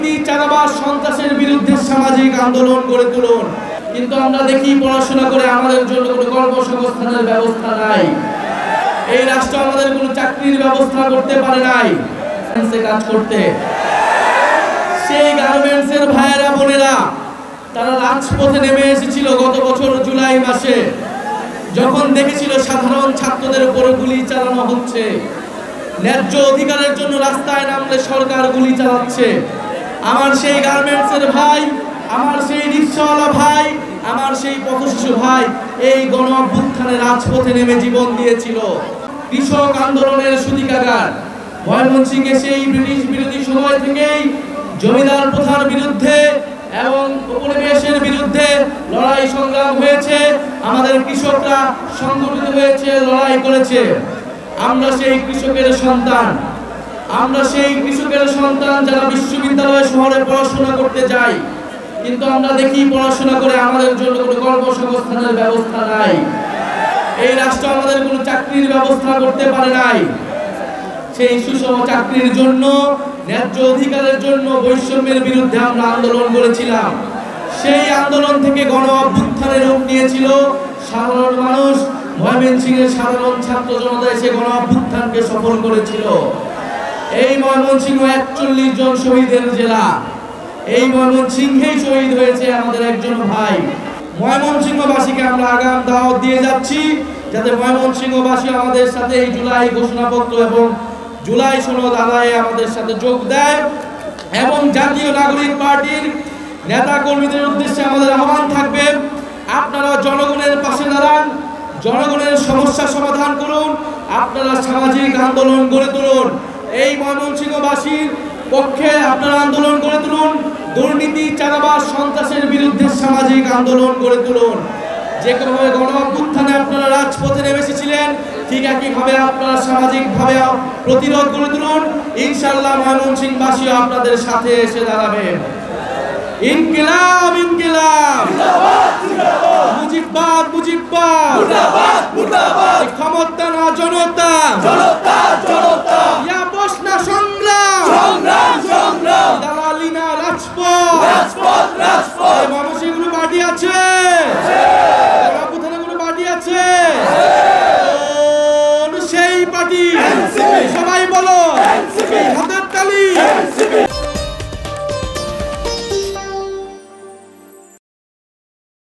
দুর্নীতি চাঁদাবাজ সন্ত্রাসের বিরুদ্ধে সামাজিক আন্দোলন গড়ে তুলুন। কিন্তু আমরা দেখি পড়াশোনা করে আমাদের জন্য কোনো কর্মসংস্থানের ব্যবস্থা নাই। এই রাষ্ট্র আমাদের কোনো চাকরির ব্যবস্থা করতে পারে নাই কাজ করতে। সেই গার্মেন্টসের ভাইয়েরা বোনেরা তারা রাজপথে নেমে এসেছিল গত বছর জুলাই মাসে, যখন দেখেছিল সাধারণ ছাত্রদের উপর গুলি চালানো হচ্ছে, ন্যায্য অধিকারের জন্য রাস্তায় নামলে সরকার গুলি চালাচ্ছে। আমার সেই গার্মেন্টসের ভাই, আমার সেই রিকশাওয়ালা ভাই, আমার সেই পথশিশু ভাই এই গণ অভ্যুত্থানে রাজপথে নেমে জীবন দিয়েছিল। কৃষক আন্দোলনের সূতিকাগার ময়মনসিংহে সেই ব্রিটিশ বিরোধী সময় থেকেই জমিদার প্রথার বিরুদ্ধে এবং উপনিবেশের বিরুদ্ধে লড়াই সংগ্রাম হয়েছে। আমাদের কৃষকরা সংগঠিত হয়েছে, লড়াই করেছে। আমরা সেই কৃষকের সন্তান, আমরা সেই কৃষকের সন্তান যারা বিশ্ববিদ্যালয় শহরে পড়াশোনা করতে যায়, কিন্তু আমরা দেখি পড়াশোনা করে আমাদের জন্য কোনো কর্মসংস্থানের ব্যবস্থা নাই। এই রাষ্ট্র আমাদের কোনো চাকরির ব্যবস্থা করতে পারে নাই। সেই সুষম চাকরির জন্য, ন্যায্য অধিকারের জন্য, বৈষম্যের বিরুদ্ধে আমরা আন্দোলন করেছিলাম। সেই আন্দোলন থেকে গণ অভ্যুত্থানের রূপ নিয়েছিল সাধারণ মানুষ। ময়মনসিংহের সাধারণ ছাত্র জনতা এসে গণ অভ্যুত্থানকে সফল করেছিল। এই ময়মনসিংহ 41 জন শহীদের জেলা। এই ময়মনসিংহেই শহীদ হয়েছে আমাদের একজন ভাই। ময়মনসিংহবাসীকে আমরা আগাম দাওয়াত দিয়ে যাচ্ছি যাতে ময়মনসিংহবাসী আমাদের সাথে এই জুলাই ঘোষণাপত্র এবং জুলাই সনদ আদায়ে আমাদের সাথে যোগ দেয়। এবং জাতীয় নাগরিক পার্টির নেতা কর্মীদের উদ্দেশ্যে আমাদের আহ্বান থাকবে, আপনারা জনগণের পাশে দাঁড়ান, জনগণের সমস্যা সমাধান করুন, আপনারা সামাজিক আন্দোলন গড়ে তুলুন। এই ময়মনসিংহবাসীর পক্ষে আপনারা আন্দোলন গড়ে তুলুন। দুর্নীতি চাঁদাবাজ সন্ত্রাসের বিরুদ্ধে সামাজিক আন্দোলন গড়ে তুলুন। যে কোনোভাবে গণ অভ্যুত্থানে আপনারা রাজপথে নেমে এসেছিলেন, ঠিক একইভাবে আপনারা সামাজিকভাবে প্রতিরোধ গড়ে তুলুন। ইনশাআল্লাহ ময়মনসিংহবাসী আপনাদের সাথে এসে দাঁড়াবেন। ইনকিলাব ইনকিলাব, মুজিববাদ মুজিববাদ, ক্ষমতা না জনতা, ইয়া বসনা সংগ্রাম, দালালি না রাজপথ। ময়মনসিংহ পার্টি আছে, কোনো পার্টি আছে, সেই পার্টি সবাই বলো হাতের তালি।